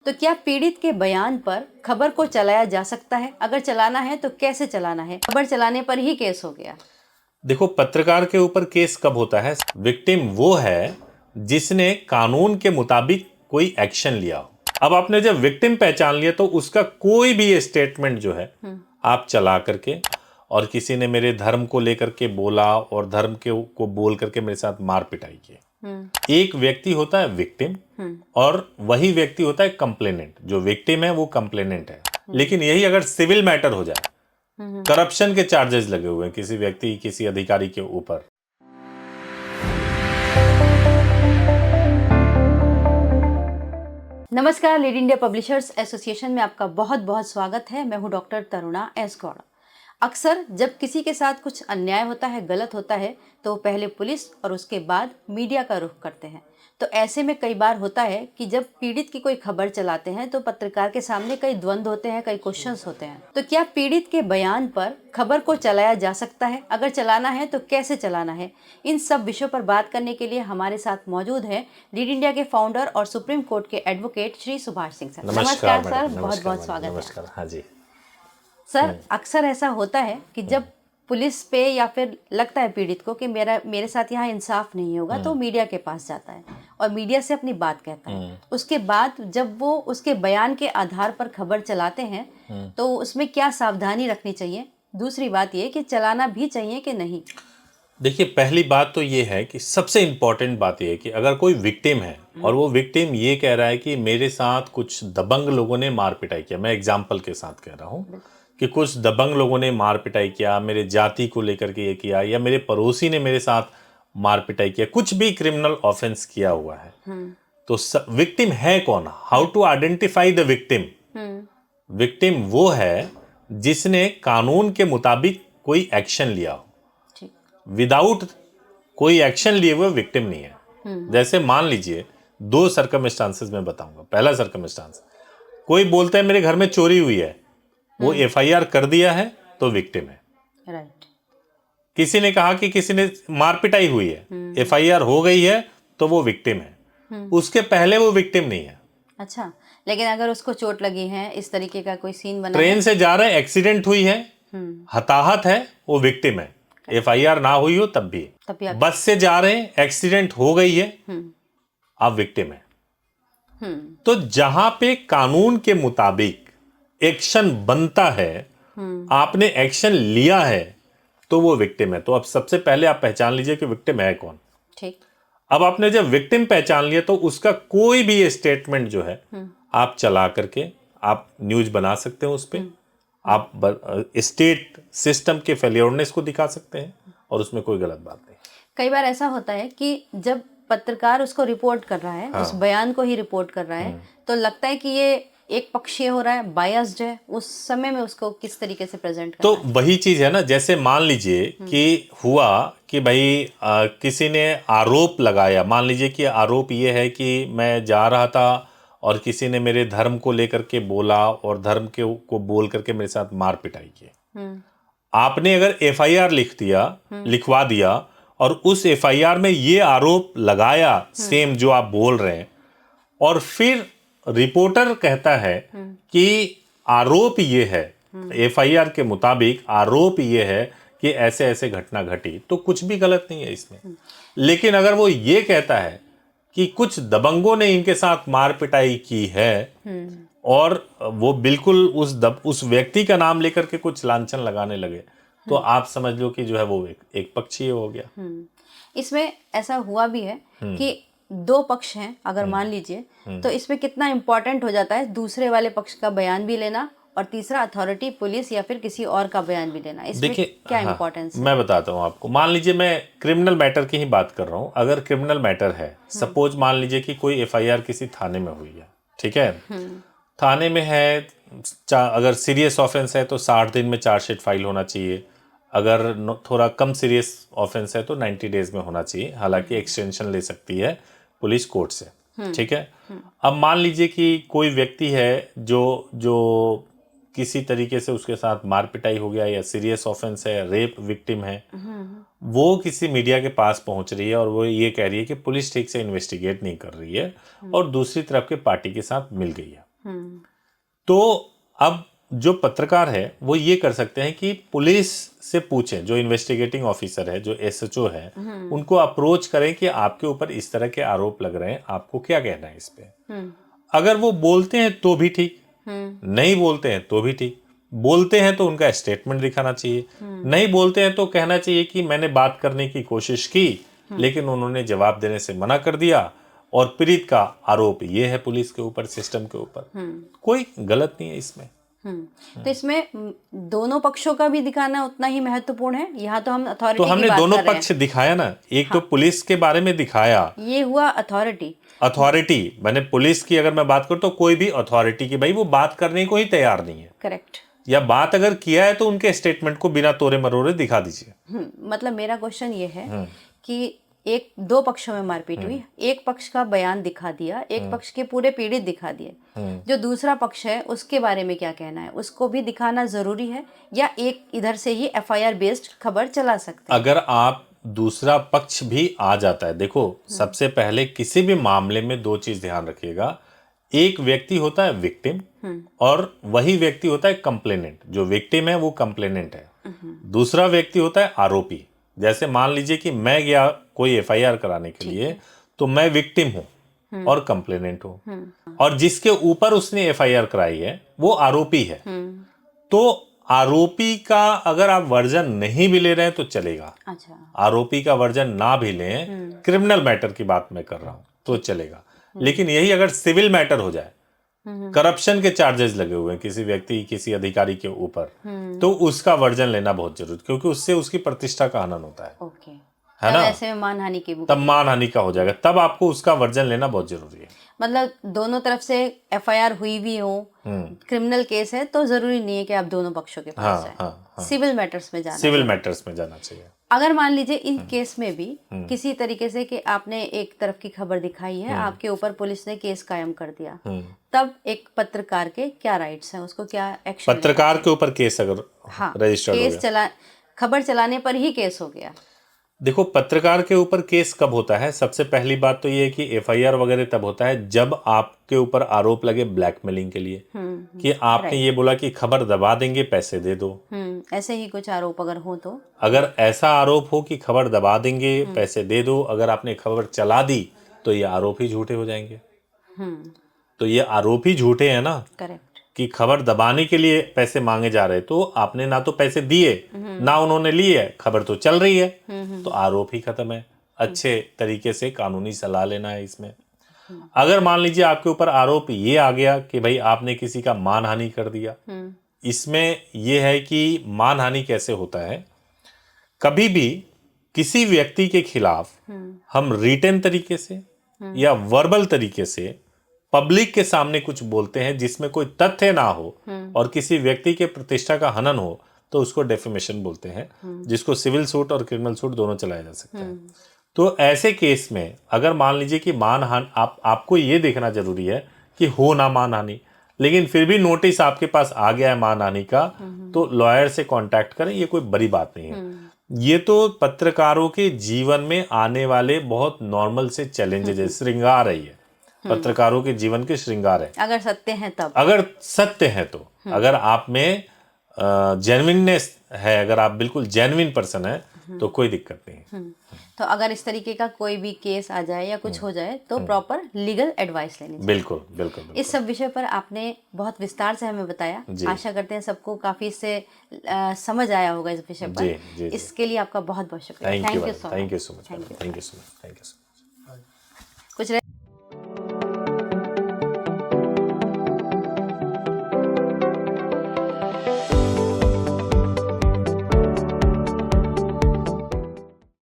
तो क्या पीड़ित के बयान पर खबर को चलाया जा सकता है? अगर चलाना है तो कैसे चलाना है? खबर चलाने पर ही केस हो गया। देखो, पत्रकार के ऊपर केस कब होता है? विक्टिम वो है जिसने कानून के मुताबिक कोई एक्शन लिया हो। अब आपने जब विक्टिम पहचान लिया तो उसका कोई भी स्टेटमेंट जो है आप चला करके, और किसी ने मेरे धर्म को लेकर के बोला और धर्म के को बोल करके मेरे साथ मार पिटाई की। एक व्यक्ति होता है विक्टिम और वही व्यक्ति होता है कंप्लेनेंट। जो विक्टिम है वो कंप्लेनेंट है। लेकिन यही अगर सिविल मैटर हो जाए, करप्शन के चार्जेस लगे हुए हैं किसी व्यक्ति किसी अधिकारी के ऊपर, नमस्कार, लीड इंडिया पब्लिशर्स एसोसिएशन में आपका बहुत बहुत स्वागत है। मैं हूं डॉक्टर तरुणा एस गौड़ा। अक्सर जब किसी के साथ कुछ अन्याय होता है, गलत होता है, तो पहले पुलिस और उसके बाद मीडिया का रुख करते हैं। तो ऐसे में कई बार होता है कि जब पीड़ित की कोई खबर चलाते हैं तो पत्रकार के सामने कई द्वंद्व होते हैं, कई क्वेश्चंस होते हैं। तो क्या पीड़ित के बयान पर खबर को चलाया जा सकता है? अगर चलाना है तो कैसे चलाना है? इन सब विषयों पर बात करने के लिए हमारे साथ मौजूद हैं लीड इंडिया के फाउंडर और सुप्रीम कोर्ट के एडवोकेट श्री सुभाष सिंह सर। नमस्कार सर, बहुत बहुत स्वागत है। नमस्कार। हाँ जी सर, अक्सर ऐसा होता है कि जब पुलिस पे या फिर लगता है पीड़ित को कि मेरे साथ यहाँ इंसाफ नहीं होगा, तो मीडिया के पास जाता है और मीडिया से अपनी बात कहता है। उसके बाद जब वो उसके बयान के आधार पर खबर चलाते हैं तो उसमें क्या सावधानी रखनी चाहिए? दूसरी बात ये कि चलाना भी चाहिए कि नहीं? देखिए, पहली बात तो ये है कि सबसे इम्पोर्टेंट बात ये है कि अगर कोई विक्टिम है और वो विक्टिम ये कह रहा है कि मेरे साथ कुछ दबंग लोगों ने मार पिटाई किया, मैं एग्जाम्पल के साथ कह रहा हूँ कि कुछ दबंग लोगों ने मार पिटाई किया, मेरे जाति को लेकर के ये किया, या मेरे पड़ोसी ने मेरे साथ मार पिटाई किया, कुछ भी क्रिमिनल ऑफेंस किया हुआ है, तो विक्टिम है कौन? How to identify the victim? Victim वो है जिसने कानून के मुताबिक कोई एक्शन लिया हो। विदाउट कोई एक्शन लिए हुए विक्टिम नहीं है। जैसे मान लीजिए, दो सर्कमस्टांसेस में बताऊंगा। पहला सर्कमस्टांस, कोई बोलता है मेरे घर में चोरी हुई है, वो एफआईआर कर दिया है तो विक्टिम है। राइट। किसी ने कहा कि किसी ने मार पिटाई हुई है, एफआईआर हो गई है तो वो विक्टिम है। उसके पहले वो विक्टिम नहीं है। अच्छा, लेकिन अगर उसको चोट लगी है, इस तरीके का कोई सीन बना, ट्रेन से जा रहे, एक्सीडेंट हुई है, हताहत है, वो विक्टिम है। एफआईआर ना हुई हो तब भी। बस से जा रहे हैं, एक्सीडेंट हो गई है, आप विक्टिम है। तो जहां पे कानून के मुताबिक एक्शन बनता है, आपने एक्शन लिया है, तो वो विक्टिम है। तो अब सबसे पहले आप पहचान लीजिए कि विक्टिम है कौन। ठीक। अब आपने जब विक्टिम पहचान लिया तो उसका कोई भी स्टेटमेंट जो है आप चला करके आप न्यूज बना सकते हो। उस पर आप स्टेट सिस्टम के फेलियरनेस को दिखा सकते हैं और उसमें कोई गलत बात नहीं। कई बार ऐसा होता है कि जब पत्रकार उसको रिपोर्ट कर रहा है, उस बयान को ही रिपोर्ट कर रहा है, तो लगता है कि ये एक पक्षीय हो रहा है, बायस्ड है। उस समय में उसको किस तरीके से प्रेजेंट करना तो वही चीज है ना। जैसे मान लीजिए कि हुआ कि भाई किसी ने आरोप लगाया, मान लीजिए कि आरोप ये है कि मैं जा रहा था और किसी ने मेरे धर्म को लेकर के बोला और धर्म के को बोल करके मेरे साथ मार पिटाई की। आपने अगर एफआईआर लिखवा दिया और उस एफआईआर में ये आरोप लगाया, सेम जो आप बोल रहे हैं, और फिर रिपोर्टर कहता है कि आरोप ये है, एफआईआर के मुताबिक आरोप ये है कि ऐसे ऐसे घटना घटी, तो कुछ भी गलत नहीं है इसमें। लेकिन अगर वो ये कहता है कि कुछ दबंगों ने इनके साथ मार पिटाई की है और वो बिल्कुल उस व्यक्ति का नाम लेकर के कुछ लांछन लगाने लगे, तो आप समझ लो कि जो है वो एक पक्षीय हो गया। इसमें ऐसा हुआ भी है कि दो पक्ष हैं, अगर मान लीजिए, तो इसमें कितना इम्पोर्टेंट हो जाता है दूसरे वाले पक्ष का बयान भी लेना और तीसरा अथॉरिटी, पुलिस या फिर किसी और का बयान भी लेना। इसमें क्या इम्पोर्टेंस है? मैं बताता हूँ आपको। मान लीजिए मैं क्रिमिनल मैटर की ही बात कर रहा हूँ। अगर क्रिमिनल मैटर है, सपोज मान लीजिए कि कोई एफआईआर किसी थाने में हुई है, ठीक है, थाने में है, अगर सीरियस ऑफेंस है तो 60 दिन में चार्जशीट फाइल होना चाहिए। अगर थोड़ा कम सीरियस ऑफेंस है तो 90 डेज में होना चाहिए। हालांकि एक्सटेंशन ले सकती है पुलिस कोर्ट से, ठीक है। अब मान लीजिए कि कोई व्यक्ति है जो किसी तरीके से उसके साथ मार पिटाई हो गया, या सीरियस ऑफेंस है, रेप विक्टिम है, वो किसी मीडिया के पास पहुंच रही है और वो ये कह रही है कि पुलिस ठीक से इन्वेस्टिगेट नहीं कर रही है और दूसरी तरफ के पार्टी के साथ मिल गई है। तो अब जो पत्रकार है वो ये कर सकते हैं कि पुलिस से पूछें, जो इन्वेस्टिगेटिंग ऑफिसर है, जो एसएचओ है, उनको अप्रोच करें कि आपके ऊपर इस तरह के आरोप लग रहे हैं, आपको क्या कहना है इस पे। अगर वो बोलते हैं तो भी ठीक, नहीं बोलते हैं तो भी ठीक। बोलते हैं तो उनका स्टेटमेंट दिखाना चाहिए, नहीं बोलते हैं तो कहना चाहिए कि मैंने बात करने की कोशिश की लेकिन उन्होंने जवाब देने से मना कर दिया और पीड़ित का आरोप ये है पुलिस के ऊपर, सिस्टम के ऊपर। कोई गलत नहीं है इसमें। तो इसमें दोनों पक्षों का भी दिखाना उतना ही महत्वपूर्ण है। यहाँ तो हम अथॉरिटी तो की हमने बात दोनों कर रहे पक्ष दिखाया ना, एक तो पुलिस के बारे में दिखाया, ये हुआ अथॉरिटी। मैंने पुलिस की अगर मैं बात करूं तो कोई भी अथॉरिटी की, भाई वो बात करने को ही तैयार नहीं है। करेक्ट। या बात अगर किया है तो उनके स्टेटमेंट को बिना तोड़े मरोड़े दिखा दीजिए। मतलब मेरा क्वेश्चन ये है कि एक दो पक्षों में मारपीट हुई, एक पक्ष का बयान दिखा दिया, एक पक्ष के पूरे पीड़ित दिखा दिए, जो दूसरा पक्ष है उसके बारे में क्या कहना है, उसको भी दिखाना जरूरी है या एक इधर से ही एफआईआर बेस्ड खबर चला सकते हैं? अगर आप दूसरा पक्ष भी आ जाता है, देखो सबसे पहले किसी भी मामले में दो चीज ध्यान रखिएगा। एक व्यक्ति होता है विक्टिम और वही व्यक्ति होता है कंप्लेनेंट। जो विक्टिम है वो कंप्लेनेंट है, दूसरा व्यक्ति होता है आरोपी। जैसे मान लीजिए कि मैं गया कोई एफआईआर कराने के लिए, तो मैं विक्टिम हूं और कंप्लेनेंट हूं, और जिसके ऊपर उसने एफआईआर कराई है वो आरोपी है। तो आरोपी का अगर आप वर्जन नहीं भी ले रहे हैं तो चलेगा। अच्छा। आरोपी का वर्जन ना भी लें, क्रिमिनल मैटर की बात मैं कर रहा हूं, तो चलेगा। लेकिन यही अगर सिविल मैटर हो जाए, करप्शन के चार्जेस लगे हुए हैं किसी व्यक्ति, किसी अधिकारी के ऊपर, तो उसका वर्जन लेना बहुत जरूरी, क्योंकि उससे उसकी प्रतिष्ठा का हनन होता है। ओके। है ना? ऐसे में मानहानि की तब मानहानि का हो जाएगा, तब आपको उसका वर्जन लेना बहुत जरूरी है। मतलब दोनों तरफ से एफआईआर हुई भी हो, क्रिमिनल केस है तो जरूरी नहीं है कि आप दोनों पक्षों के पास जाएं। सिविल मैटर्स में जाना चाहिए। अगर मान लीजिए इन केस में भी किसी तरीके से कि आपने एक तरफ की खबर दिखाई है, आपके ऊपर पुलिस ने केस कायम कर दिया, तब एक पत्रकार के क्या राइट्स हैं, उसको क्या एक्शन? पत्रकार के ऊपर केस अगर रजिस्टर्ड हो गया, खबर चलाने पर ही केस हो गया। देखो पत्रकार के ऊपर केस कब होता है, सबसे पहली बात तो ये है कि एफआईआर वगैरह तब होता है जब आपके ऊपर आरोप लगे ब्लैकमेलिंग के लिए, कि आपने ये बोला कि खबर दबा देंगे, पैसे दे दो। ऐसे ही कुछ आरोप अगर हो तो, अगर ऐसा आरोप हो कि खबर दबा देंगे, पैसे दे दो, अगर आपने खबर चला दी तो ये आरोप ही झूठे हो जाएंगे। तो ये आरोप ही झूठे हैं ना। करेक्ट। कि खबर दबाने के लिए पैसे मांगे जा रहे, तो आपने ना तो पैसे दिए ना उन्होंने लिए, खबर तो चल रही है, तो आरोप ही खत्म है। अच्छे तरीके से कानूनी सलाह लेना है इसमें। अगर मान लीजिए आपके ऊपर आरोप ये आ गया कि भाई आपने किसी का मानहानि कर दिया, इसमें यह है कि मानहानि कैसे होता है, कभी भी किसी व्यक्ति के खिलाफ हम रिटन तरीके से या वर्बल तरीके से पब्लिक के सामने कुछ बोलते हैं जिसमें कोई तथ्य ना हो और किसी व्यक्ति के प्रतिष्ठा का हनन हो, तो उसको डेफेमेशन बोलते हैं, जिसको सिविल सूट और क्रिमिनल सूट दोनों चलाया जा सकता है। तो ऐसे केस में अगर मान लीजिए कि मानहानि, आपको ये देखना जरूरी है कि हो ना मानहानि, लेकिन फिर भी नोटिस आपके पास आ गया है मानहानि का, तो लॉयर से कांटेक्ट करें, ये कोई बड़ी बात नहीं है। ये तो पत्रकारों के जीवन में आने वाले बहुत नॉर्मल से चैलेंजेस है, श्रृंगार है, ये पत्रकारों के जीवन के श्रृंगार है। अगर सत्य है तब, अगर सत्य है तो, अगर आप में जेन्युइननेस है, अगर आप बिल्कुल जेन्युइन पर्सन है, तो कोई दिक्कत नहीं। तो अगर इस तरीके का कोई भी केस आ जाए या कुछ हो जाए तो प्रॉपर लीगल एडवाइस लेनी चाहिए। बिल्कुल बिल्कुल। इस सब विषय पर आपने बहुत विस्तार से हमें बताया। आशा करते हैं सबको काफी इससे समझ आया होगा इस विषय पर। इसके लिए आपका बहुत बहुत शुक्रिया। Thank you so much. Thank you so much.